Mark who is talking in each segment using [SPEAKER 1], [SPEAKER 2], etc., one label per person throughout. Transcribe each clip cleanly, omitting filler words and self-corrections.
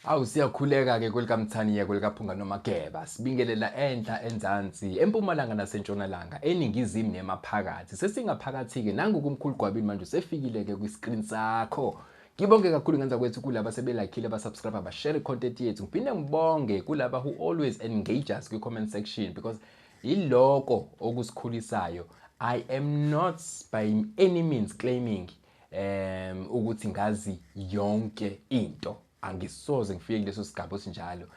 [SPEAKER 1] Awu siyakhuleka ke kwelikaMthaniya kwelikaPhunga noMageba sibingelela enhla enzansi empumalanga nasentshonalanga eningizimu nemaphakathi sesingaphakathi ke nangokumkhulu Gwabini manje usefikile ke kwi-screen sakho. Ngibonge kakhulu ngenza kwethu kulaba sebelakhile abasubscribe abashare content yethu. Ngiphinde ngibonge kulaba who always engage us kwi-comment section because iloko okusikhulisayo. I am not by any means claiming ukuthi ngazi yonke into. Angisoze ngifike kuleso sigaba esinjalo.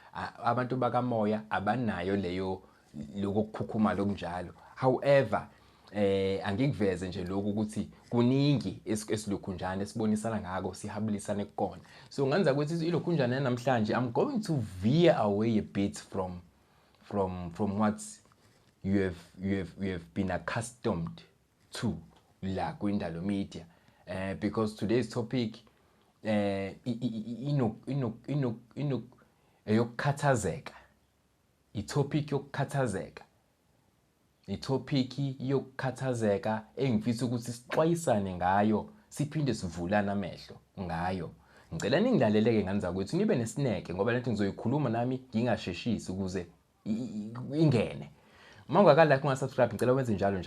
[SPEAKER 1] Abantu bakamoya abanayo leyo lokukhukhuma lokunjalo. However, angikuveze nje lokho ukuthi kuningi esilokhunjana esibonisana ngako sihabulisane kukona. So ngenza ukuthi ilokhunjana namhlanje I'm going to veer away a bit from what you have been accustomed to la kwindalo media, because today's topic eyokukhathazeka, itopic yokukhathazeka, engifisa ukuthi sixwayisane ngayo siphinde sivulane amehlo ngayo. Ngicela ningilaleleke ngani zakwethu nibe nesineke ngoba lento ngizoyikhuluma nami ngingasheshisi ukuze ingene. Uma ungaka-like ungasubscribe ngicela wenze njalo.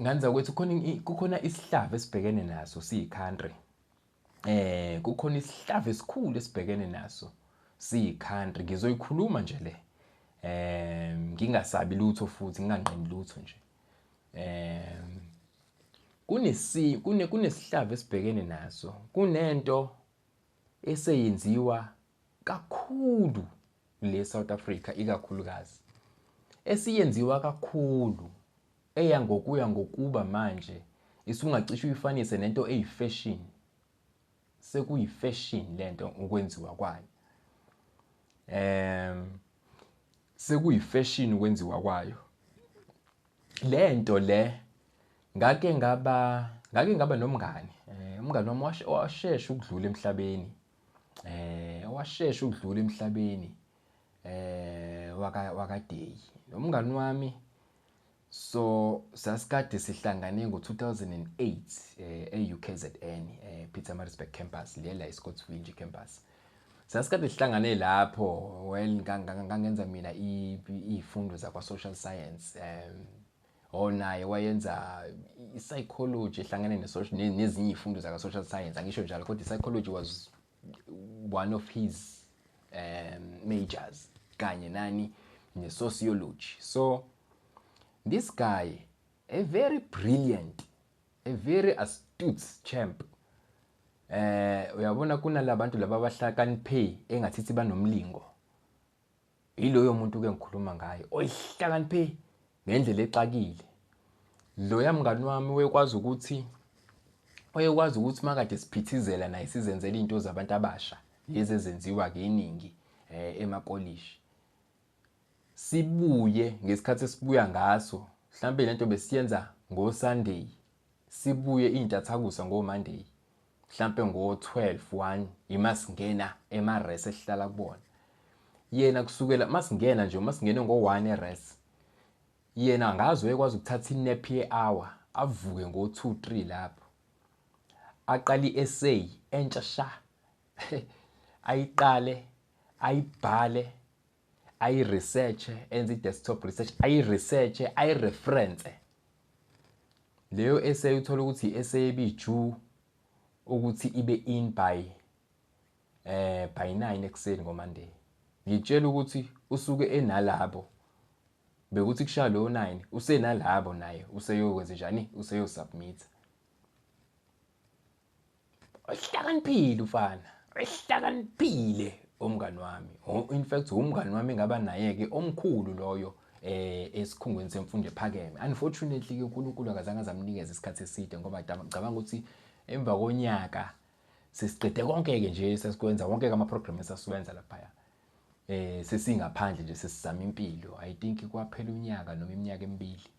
[SPEAKER 1] Nganza kwethu kukhona isihlava esibhekene naso siyi-country. Kukhona isihlava esikhulu esibhekene naso siyi-country. Ngizoyikhuluma nje le. Ngingasabi lutho futhi nginganqeni lutho nje. Kunesihlava esibhekene naso. Kunento eseyenziwa kakhulu le South Africa ikakhulukazi. Esiyenziwa kakhulu eya ngokuba manje isungacishe uyifanise nento eyifashion. Sekuyifashion lento ukwenziwa kwayo. Sekuyifashion ukwenziwa kwayo. Lento le ngake ngaba nomngane. Umngane wami washesha ukudlula emhlabeni. WakaDeyi. Umngane wami so sasikade sihlangane ngo-2008 e-UKZN, Pietermaritzburg campus, lela eScottsville campus. Sasikade sihlangane lapho, well ngangenza mina izifundo zakwa social science, naye wayenza i-psychology ehlangane nezinye izifundo zakwa social science. Angisho njalo kodwa i-psychology was one of his majors kanye ne-sociology. So this guy, a very brilliant, a very astute champ. Uyabona kunalabantu laba abahlakaniphe engathithi banomlingo. Iloyo muntu ke ngikhuluma ngayo. Oyihlakaniphe ngendlela exakile. Lo yamngani wami wayekwazi ukuthi makade siphithizela naye sizenzele into zabantu abasha lezi ezenziwa ke iningi emapolishi. Sibuye ngesikhathi esibuya ngaso, mhlambe lento besiyenza ngoSunday, sibuye intathakusa ngoMonday, mhlambe ngo-12:01 imasingena emares esihlala kubona. Yena kusukela masingena ngo-1 eres, yena ngazi wayekwazi ukuthatha inap ye-hour avuke ngo-2-3 lapho, aqala i-essay entsha sha. Ayiqale, ayibhale, ayi-research, enze i-desktop research, ayi-research, ayi-reference. Leyo essay uthola ukuthi i-essay ebiju ukuthi ibe in by 9 ekuseni ngoMonday. Ngitshela ukuthi usuke enalabo bekuthi kushaya lo 9 usenalabo naye useyokwenza njani, useyosubmit. Ohlakaniphile ufana, ohlakaniphile umngani wami. In fact umngani wami engaba naye ke omkhulu loyo esikhungweni semfundo ephakeme. Unfortunately ke uNkulunkulu akazange azamnikeza isikhathi eside ngoba ngicabanga ukuthi emva konyaka sesiqede konke ke nje sesikwenza wonke ama programs esasiwenza lapha. Sesingaphandle nje sesizama impilo. I think kwaphela unyaka noma iminyaka emibili.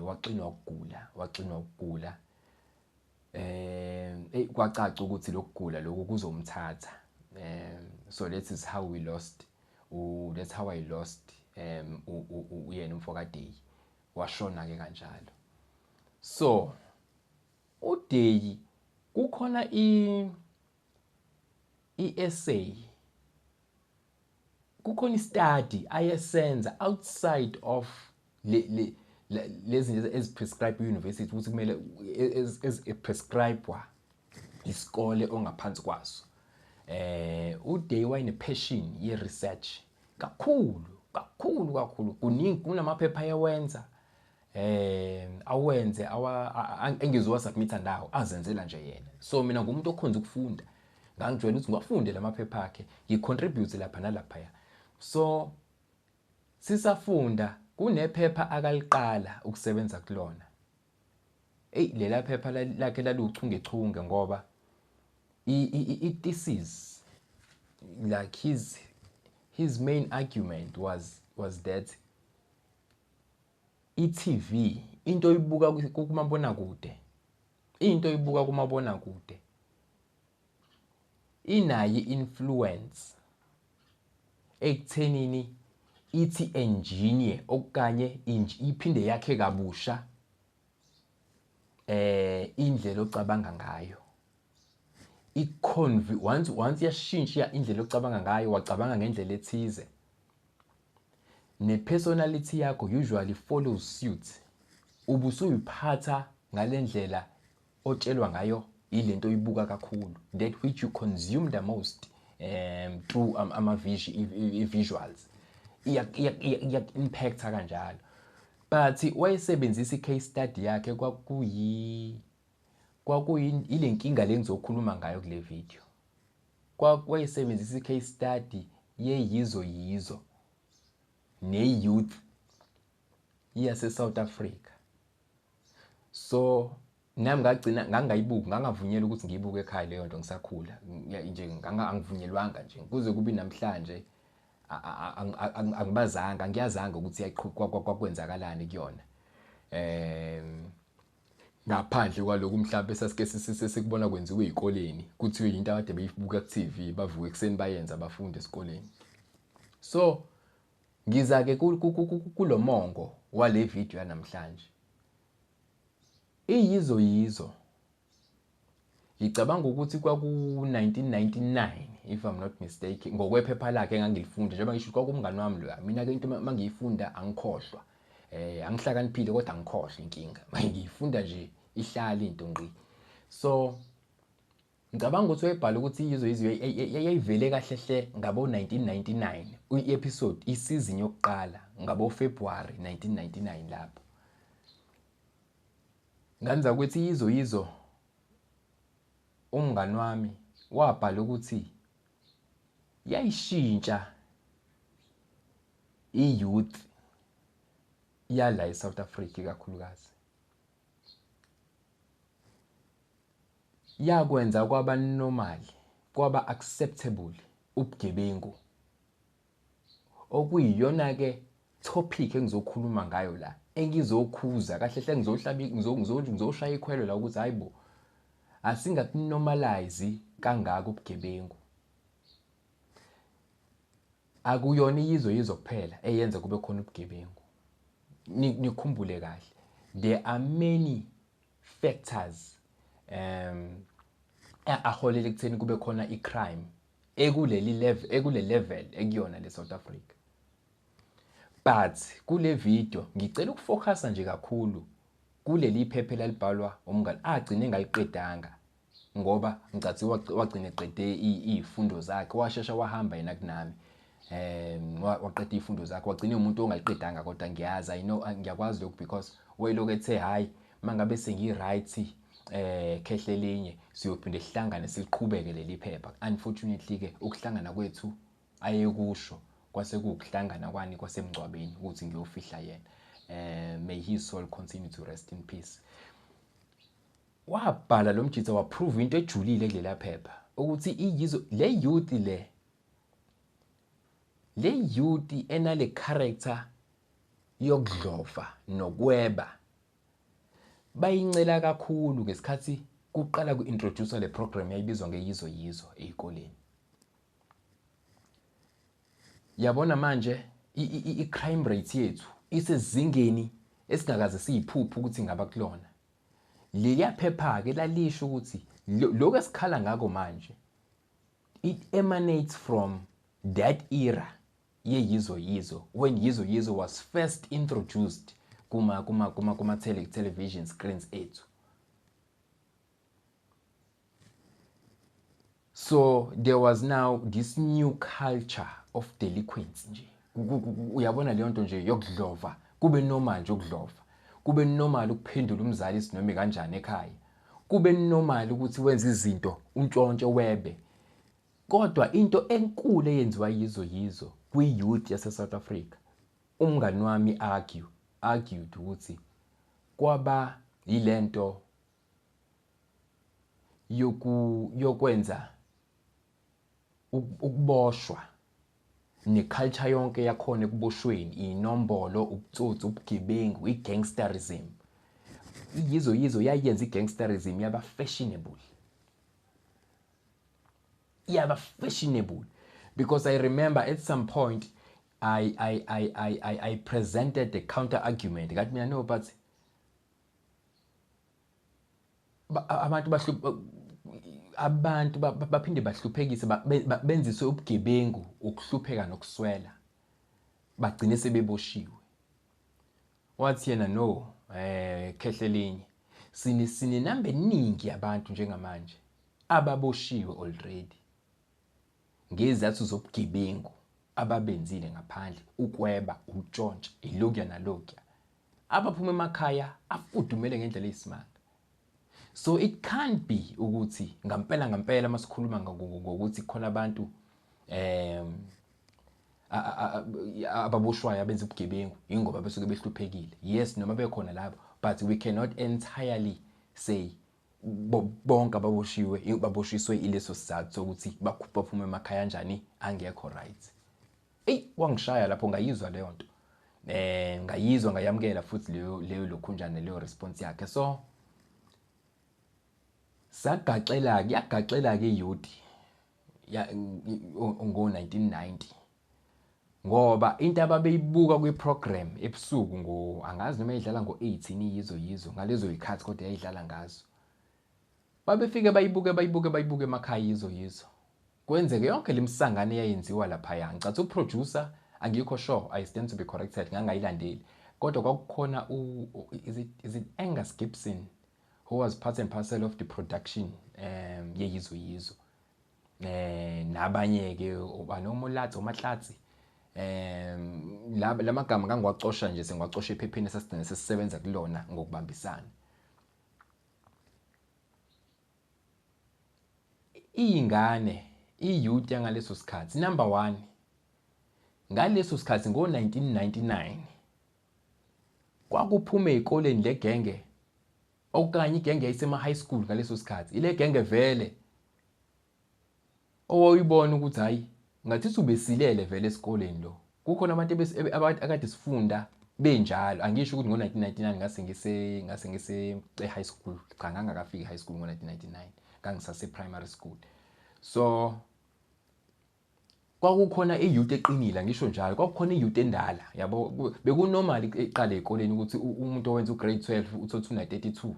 [SPEAKER 1] Waxinwa ukugula. Kwacaca ukuthi lokugula lokhu kuzomthatha. So that is how we lost. That's how I lost uyena umfokaDeyi. Washona ke kanjalo. So uDeyi kukhona i-essay, kukhona i-study ayesenza outside of lezi eziprescribe university ukuthi kumele eziprescribewa isikole ongaphansi kwaso. Uday wayene-passion ye-research kakhulu. Kuningi kunamaphepha ayewenza awenze engizowasubmitha ndawo azenzela nje yena. So mina ngumuntu okhonza ukufunda, ngangijwayele ukuthi ngiwafunde lamaphepha akhe, ngicontribute lapha nalaphaya. So sisafunda kunephepha akaliqala ukusebenza kulona. Lela phepha lakhe laluchungechunge ngoba i-thesis, like his main argument was that i-TV into oyibuka kumabonakude, inayo i-influence ekuthenini ithi engineer okanye iphinde yakhe kabusha indlela ocabanga ngayo. Once yashintsha indlela ocabanga ngayo, wacabanga ngendlela ethize, ne-personality yakho usually follows suit. Ubusuyiphatha ngalendlela otshelwa ngayo ilento oyibuka kakhulu, that which you consume the most through visuals iya-impacta kanjalo. But wayesebenzisa i-case study yakhe ile nkinga le engizokhuluma ngayo kule video. Wayesebenzisa i-case study yeyizo ne-youth yase-South Africa. So nami ngangavunyelwa ukuthi ngiyibuke ekhaya leyo nto ngisakhula nje, angivunyelwanga nje kuze kube namhlanje angiyazanga ukuthi kwakwenzakalani kuyona. Ngaphandle kwaloku mhlawumbe sasike sikubona kwenziwe ezikoleni, kuthiwe into akade beyibuka ku-TV, bavuka ekseni bayenza abafundi esikoleni. So ngiza ke kulomongo wale video yanamhlanje. Iyizo ngicabanga ukuthi kwaku-1999 if I'm not mistaken, ngokwephepha lakhe engangilifunda njengoba ngisho kwakumngani wami lo. Mina ke into mangiyifunda angikhohlwa, angihlakaniphile kodwa angikhohlwa inkinga, ngiyifunda nje ihlala into ngqi. So ngicabanga ukuthi wayebhala ukuthi iyizo yayivele kahle hle ngabo-1999, i-episode isizini yokuqala ngabo-February 1999 lapho. Nganza ukuthi iyizo umngani wami wabhala ukuthi yayishintsha i-youth yala eSouth Africa kakhulukazi. Yakwenza kwaba normal, kwaba acceptable ubugebengu, okuyiyona ke topic engizokhuluma ngayo la, engizokhuza kahle hle ngizoshaya ikhwelo la ukuthi hayibo asingakunormalize kangaka ubugebengu. Akuyona iyizo kuphela eyenza kube khona ubugebengu. Nikhumbule kahle, there are many factors aholela ekutheni kube khona i-crime ekule level ekuyona le South Africa. But kule video ngicela ukufocusa nje kakhulu kuleli phepha lalibhalwa umngani agcine ngaliqedanga ngoba ngicathi wagcina eqede izifundo zakhe, washesha wahamba yena kunami. Waqeda izifundo zakhe, wagcina umuntu ongaliqedanga, kodwa ngiyazi, ngiyakwazi lokhu because wayelokhu ethe hayi mangabe sengi-right khehle linye siyophinde sihlangane siliqhubeke leli phepha. Unfortunately ke ukuhlangana kwethu ayekusho kwase kuhlangana kwani kwasemgcwabeni ukuthi ngiyofihla yena. May his soul continue to rest in peace. Wabhala lo mjitha waprove into ejulile kulela phepha ukuthi iyizo le youth enale character yokudlova nokweba bayincela kakhulu ngesikhathi kuqala ku-introduce le program yayibizwa ngeyizo ezikoleni. Yabona manje i-crime rate yethu isezingeni esingakaze siyiphuphe ukuthi ngaba kulona. Leliya phepha ke lalisho ukuthi lokho esikhala ngako manje it emanates from that era yeyizo when yizo was first introduced kuma television screens ethu. So there was now this new culture of delinquency nje. Uyabona leyo nto nje yokudlova, kube normal nje ukudlova. Kube normal ukuphendula umzali isinoma kanjani ekhaya. Kube normal ukuthi wenze izinto untshontshe webe. Kodwa into enkulu eyenziwa yizo kwi-youth yase South Africa, umngani wami argued ukuthi kwaba yilento yokwenza ukuboshwa neculture yonke yakhona ekuboshweni, inombolo, ubutsotsi, ubugebengu, igangsterism. Yizo yayenza igangsterism yaba fashionable. Because I remember at some point I presented the counter argument. Got me, I know, but abantu baphinde bahluphekise benziswe ubugebengu, ukuhlupheka nokuswela, bagcine sebeboshiwe. Wathi yena no, khehlelinye sine number eningi abantu njengamanje ababoshiwe already ngezathu zobugebengu ababenzile ngaphandle, ukweba, utshontsha, ilokya nalokya, abaphuma emakhaya afudumele ngendlela eyisimanga. So it can't be ukuthi ngampela masikhuluma ngokuthi khona abantu ababoshwayo abenza ubugebengu ingoba besuke behluphekile. Yes, noma bekhona labo, but we cannot entirely say bonke ababoshiwe baboshiswe ileso sizathu sokuthi baphuma emakhaya kanjani angekho right. Wangishaya lapho, ngayizwa leyo nto. Ngayizwa, ngayamkela futhi leyo lokhunjana leyo response yakhe. So yagaxela ke youth ngo-1990 ngoba into ababeyibuka kwi-program ebusuku angazi noma yayidlala ngo-18 yizo ngalezo yikhathi kodwa yayidlala ngazo. Babefike bayibuke emakhaya yizo. Kwenzeke yonke lemsangane eyayenziwa lapha. Ngicathi uproducer, angikho sure, I stand to be corrected, ngangayilandeli. Kodwa kwakukhona is it Angus Gibson who was part and parcel of the production yeyizo. Nabanye ke banomulathi oMahlatsi. Lamagama ngangiwacosha nje, sengiwacosha ephepheni esasigcina sesisebenza kulona ngokubambisana. Ingane iyouth yangaleso sikhathi, number 1, ngaleso sikhathi ngo-1999 kwakuphume ezikoleni legenge okanye igenge yayisema high school ngaleso sikhathi. Ile genge vele oyibona ukuthi hayi ngathi ubesilele vele esikoleni lo. Kukhona abantu akade sifunda benjalo. Angisho ukuthi ngo-1999 ngase ngise high school, cha ngangakafiki high school ngo-1999, ngangisase primary school. So kwakukhona iyouth eqinile, ngisho njalo kwakukhona iyouth endala, yabo. Bekunormal eqale ezikoleni ukuthi umuntu owenza ugrade 12 uthothi una32,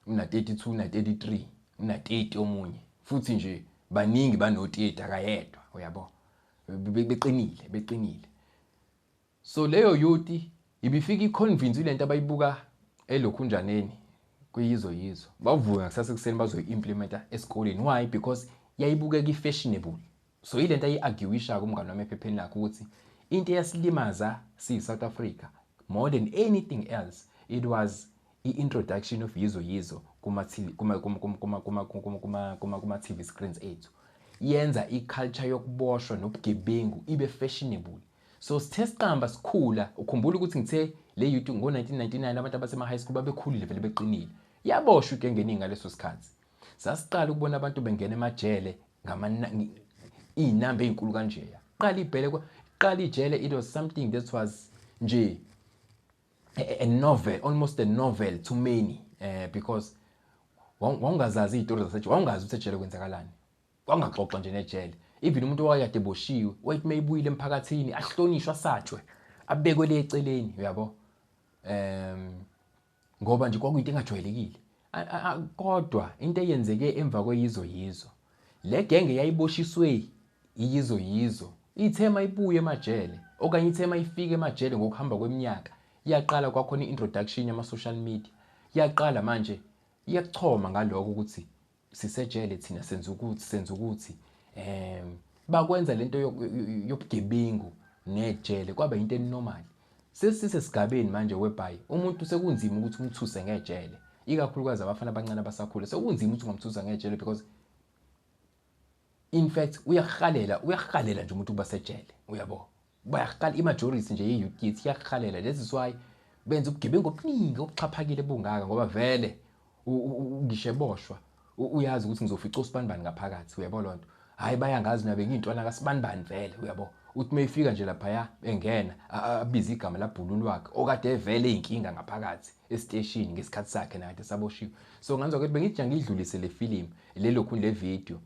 [SPEAKER 1] una32, una33, una30 omunye, futhi nje baningi bano30 akayedwa, uyabo. Beqinile. So leyo youth ibifika iconvince lento abayibuka elokhunjaneni kuyizo. Bavuka ngasasekuseni bazoyimplementa esikoleni. Why? Because yayibukeka ifashionable. So ilento ayi-arguisha kumngane wami ephepheni lakhe ukuthi into eyasilimaza South Africa more than anything else, it was i-introduction of yizo kuma TV screens ethu. Yenza i-culture yokuboshwa nobugebengu ibe fashionable. So sithe siqamba sikhula, ukhumbula ukuthi ngithe le youth ngo-1999 abantu abasema high school babekhulile vele beqinile. Yaboshwa igengeningi ngaleso sikhathi. Sasiqala ukubona abantu bengena emajele iy'namba ey'nkulu kanjeya. Qala ijele, it was something that was nje a novel, almost a novel to many, because wangazazi iy'tori zasejele, wangazi ukuthi ejele kwenzakalani, wangaxoxa nje nejele. Even umuntu owayekade eboshiwe wayethi mayibuyile emphakathini ahlonishwe, asatshwe, abekwe le eceleni, uyabo. Ngoba nje kwakuyinto engajwayelekile. Kodwa into eyenzeke emva kweyizo le genge yayiboshiswe yizo ithema ibuye emajele okanye ithema ifike emajele ngokuhamba kweminyaka yaqala kwakhona i-introduction yama-social media yaqala manje iyakuchoma ngalokho ukuthi sisejele thina senza ukuthi bakwenza lento yobugebengu nejele kwaba into enormal. Sesisesigabeni manje whereby umuntu sekunzima ukuthi umthuse ngejele, ikakhulukazi abafana abancane abasakhula sekunzima ukuthi ungamthusa ngejele because in fact uyahalela nje umuntu kuba sejele, uyabo. Bayahala imajority nje ye-youth kithi iyahalela. That is why benza ubugebengu obuningi obuxhaphakile bungaka ngoba vele ngisho eboshwa uyazi ukuthi ngizofica usibanibani ngaphakathi, uyabo lonto. Hayi bayangazi nabe ngintwana kaSibanibani vele, uyabo. Uthi mayifika nje lapha engena abiza igama labhulu lwakhe okade vele inkinga ngaphakathi estation ngesikhathi sakhe naye saboshiwe. So ngizwa ukuthi bengithi ngidlulise le film lelokhu le video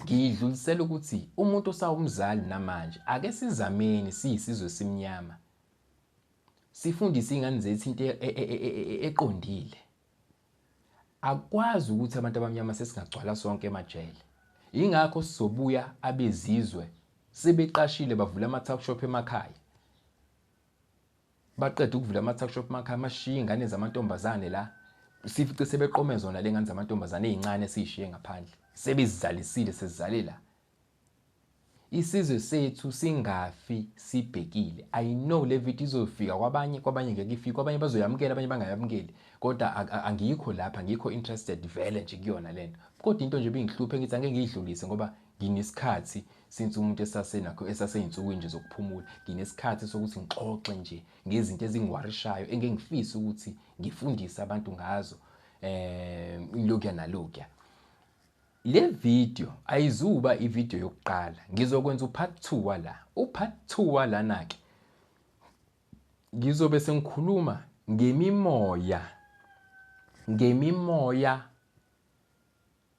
[SPEAKER 1] ngidlulisela ukuthi umuntu osawumzali namanje ake sizameni siyisizwe simnyama sifundise ingane zethu into eqondile. Akwazi ukuthi abantu abamnyama sesingagcwala sonke emajele. Ingakho sizobuya abezizwe sebeqashile bavula ama-talk shop emakhaya. Baqeda ukuvula ama-talk shop emakhaya mashiya ingane zamantombazane la sifice sebeqome zona le ngane zamantombazane ezincane esishiye ngaphandle. Sebezizalisile sesizale la. Isizwe sethu singafi sibhekile. I know le video izofika kwabanye ngeke ifike, kwabanye bazoyamukela abanye bangayamukeli. Kodwa angikho lapha, ngikho interested vele nje kuyona lento. Kodwa into nje bengihluphe ngithi angeke ngidlulise ngoba nginesikhathi since umuntu esaseyinsukwini nje zokuphumula. Nginesikhathi sokuthi ngixoxe nje ngezinto ezingiwarishayo engengifisa ukuthi ngifundise abantu ngazo lokya nalokya. Le video ayizuba ivideo yokuqala. Ngizokwenza upart 2 wala. Upart 2 wala nake ngizobe sengikhuluma ngemimoya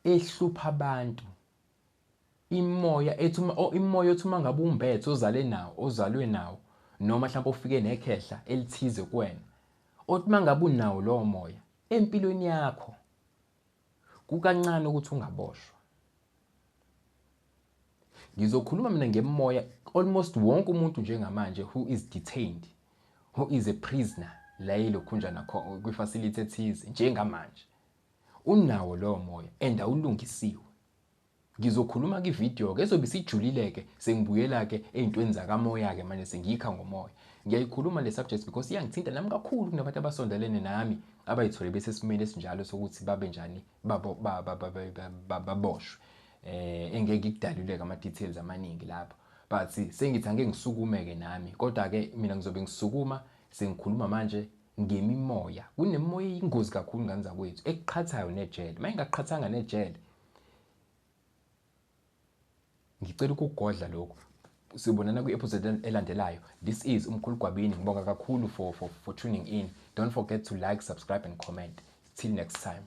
[SPEAKER 1] ehlupha abantu. Imoya ethi uma ngabe umbethe ozalwe nawo noma mhlawumbe ufike nekhehla elithize kuwena. Othi uma ngabe unawo lowo moya empilweni yakho kukancane ukuthi ungaboshwa. Ngizokhuluma mina ngemoya almost wonke umuntu njengamanje who is detained, who is a prisoner la yilokhunjana kwi-facility ethize njengamanje unawo lowo moya and awulungisiwe. Ngizokhuluma kwivideo ke ezobe sijulile ke sengibuyela ke ezintweni zakamoya ke manje sengikha ngomoya. Ngiyayikhuluma le subject because iyangithinta nami kakhulu kunabantu abasondelene nami abayithole bese simene esinjalo sokuthi babe njani baboshwe. Engeke ngikudaluleke ama details amaningi lapha, but sengithi angeke ngisukumeke nami. Kodwa ke mina ngizobe ngisukuma sengikhuluma manje ngemimoya. Kunemoya ingozi kakhulu ngane zakwethu ekuqhathayo nejele. Mayingaqhathanga nejele ngicela ukugodla lokho. Sibonana kwi-episode elandelayo. This is Umkhulu Gwabini. Ngibonga kakhulu for tuning in. Don't forget to like, subscribe and comment. Till next time.